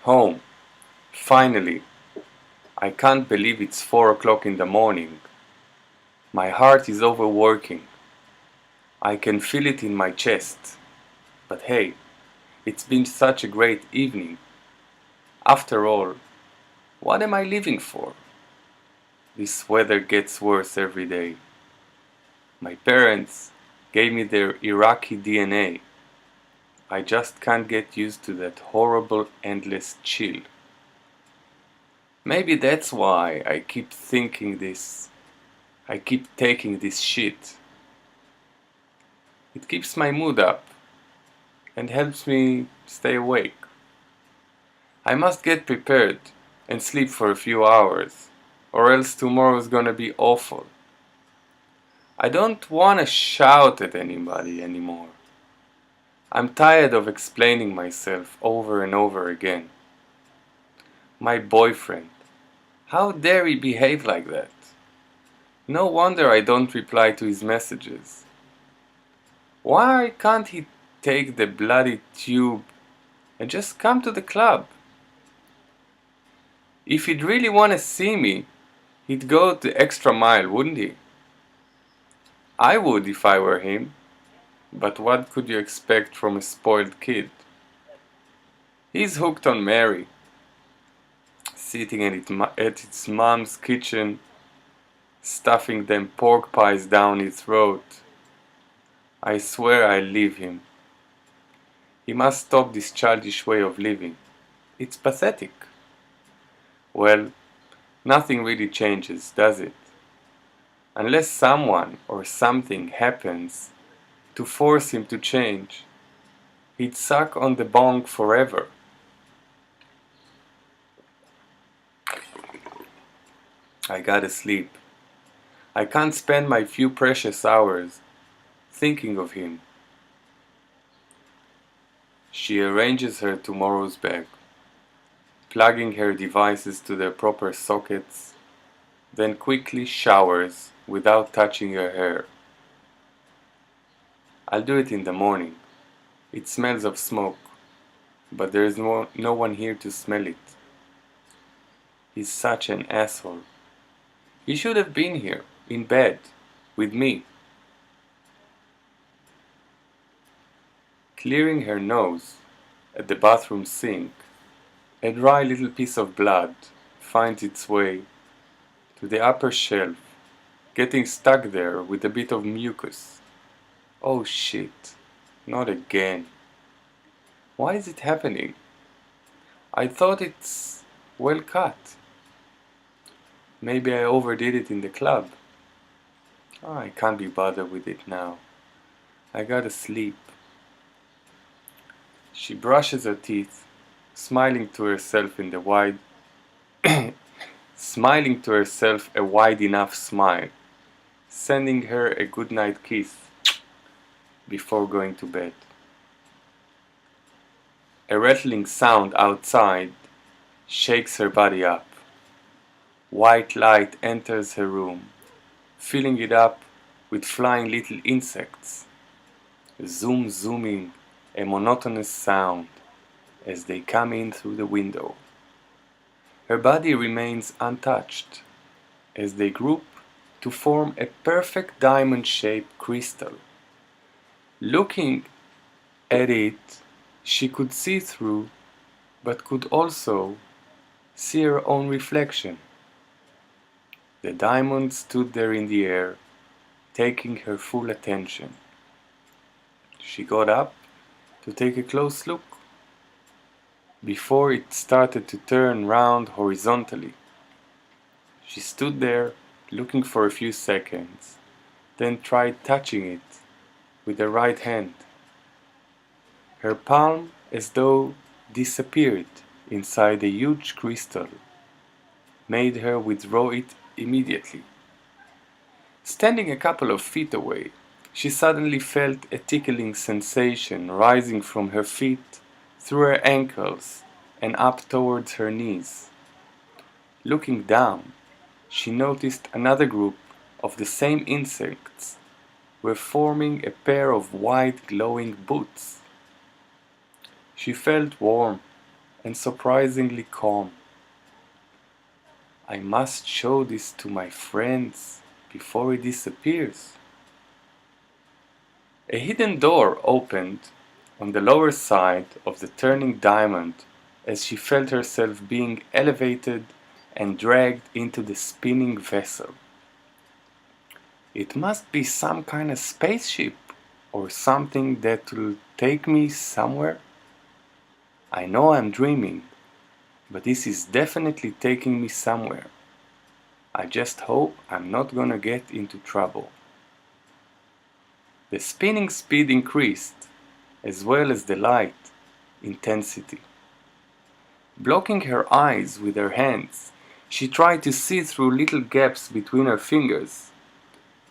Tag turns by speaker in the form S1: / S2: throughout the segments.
S1: Home. Finally. I can't believe it's 4 o'clock in the morning. My heart is overworking. I can feel it in my chest. But hey, it's been such a great evening. After all, what am I living for? This weather gets worse every day. My parents gave me their Iraqi DNA. I just can't get used to that horrible endless chill. Maybe that's why I keep thinking this. I keep taking this shit. It keeps my mood up and helps me stay awake. I must get prepared and sleep for a few hours, or else tomorrow's gonna be awful. I don't wanna shout at anybody anymore. I'm tired of explaining myself over and over again. My boyfriend, how dare he behave like that? No wonder I don't reply to his messages. Why can't he take the bloody tube and just come to the club? If he'd really want to see me, he'd go the extra mile, wouldn't he? I would if I were him, but what could you expect from a spoiled kid? He's hooked on Mary, sitting at its mom's kitchen, stuffing them pork pies down his throat. I swear I'll leave him. He must stop this childish way of living. It's pathetic. Well, nothing really changes, does it? Unless someone or something happens to force him to change, he'd suck on the bong forever. I gotta sleep. I can't spend my few precious hours thinking of him. She arranges her tomorrow's bag, plugging her devices to their proper sockets, then quickly showers without touching her hair. I'll do it in the morning. It smells of smoke, but there is no one here to smell it. He's such an asshole. He should have been here, in bed, with me. Clearing her nose at the bathroom sink, a dry little piece of blood finds its way to the upper shelf, getting stuck there with a bit of mucus. Oh shit, not again. Why is it happening? I thought it's well cut. Maybe I overdid it in the club. Oh, I can't be bothered with it now. I gotta sleep. She brushes her teeth, smiling to herself in the wide smiling to herself a wide enough smile, sending her a goodnight kiss before going to bed. A rattling sound outside shakes her body up. White light enters her room, filling it up with flying little insects, zooming a monotonous sound as they come in through the window. Her body remains untouched as they group to form a perfect diamond-shaped crystal. Looking at it, she could see through, but could also see her own reflection. The diamond stood there in the air, taking her full attention. She got up to take a close look before it started to turn round horizontally. She stood there looking for a few seconds, then tried touching it with her right hand. Her palm as though disappeared inside a huge crystal, made her withdraw it immediately. Standing a couple of feet away, she suddenly felt a tickling sensation rising from her feet through her ankles and up towards her knees. Looking down, she noticed another group of the same insects were forming a pair of white glowing boots. She felt warm and surprisingly calm. I must show this to my friends before it disappears. A hidden door opened on the lower side of the turning diamond as she felt herself being elevated and dragged into the spinning vessel. It must be some kind of spaceship or something that will take me somewhere. I know I'm dreaming, but this is definitely taking me somewhere. I just hope I'm not gonna get into trouble. The spinning speed increased, as well as the light intensity. Blocking her eyes with her hands, she tried to see through little gaps between her fingers.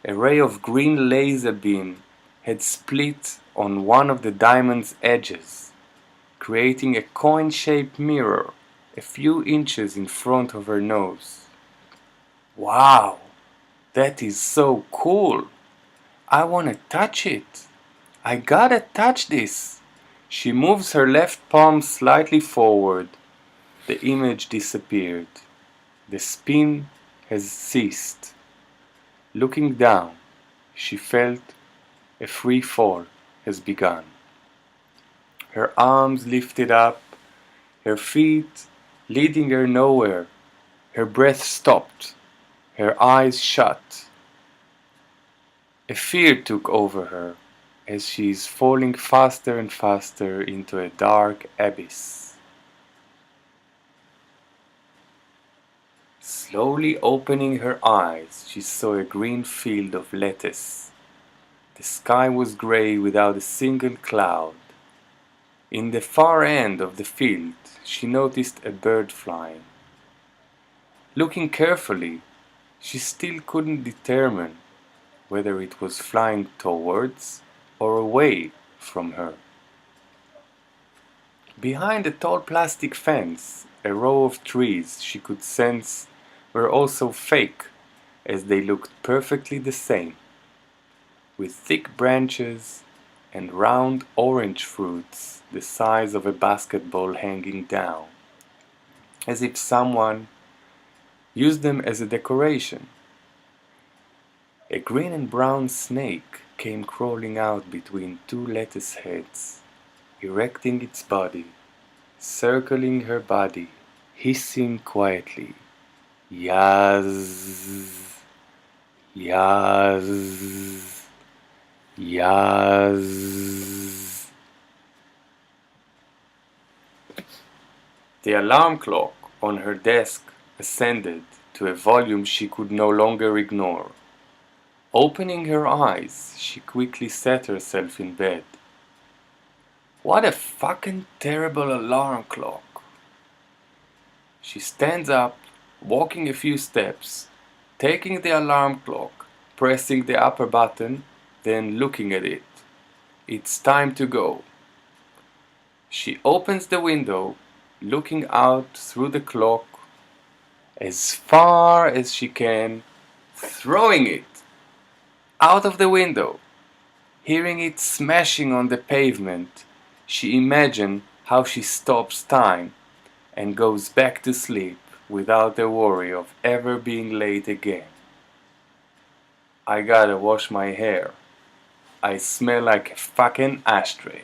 S1: A ray of green laser beam had split on one of the diamond's edges, creating a coin-shaped mirror a few inches in front of her nose. Wow, that is so cool! I wanna touch it! I gotta touch this! She moves her left palm slightly forward. The image disappeared. The spin has ceased. Looking down, she felt a free fall has begun. Her arms lifted up, her feet leading her nowhere. Her breath stopped, her eyes shut. A fear took over her as she is falling faster and faster into a dark abyss. Slowly opening her eyes, she saw a green field of lettuce. The sky was gray without a single cloud. In the far end of the field, she noticed a bird flying. Looking carefully, she still couldn't determine whether it was flying towards or away from her. Behind a tall plastic fence, a row of trees she could sense were also fake, as they looked perfectly the same, with thick branches and round orange fruits the size of a basketball hanging down, as if someone used them as a decoration. A green and brown snake came crawling out between two lettuce heads, erecting its body, circling her body, hissing quietly, Yaz, Yaz, Yaz. The alarm clock on her desk ascended to a volume she could no longer ignore. Opening her eyes, she quickly set herself in bed. What a fucking terrible alarm clock! She stands up, walking a few steps, taking the alarm clock, pressing the upper button, then looking at it. It's time to go. She opens the window, looking out through the clock as far as she can, throwing it out of the window. Hearing it smashing on the pavement, she imagined how she stops time and goes back to sleep without the worry of ever being late again. I gotta wash my hair. I smell like a fucking ashtray.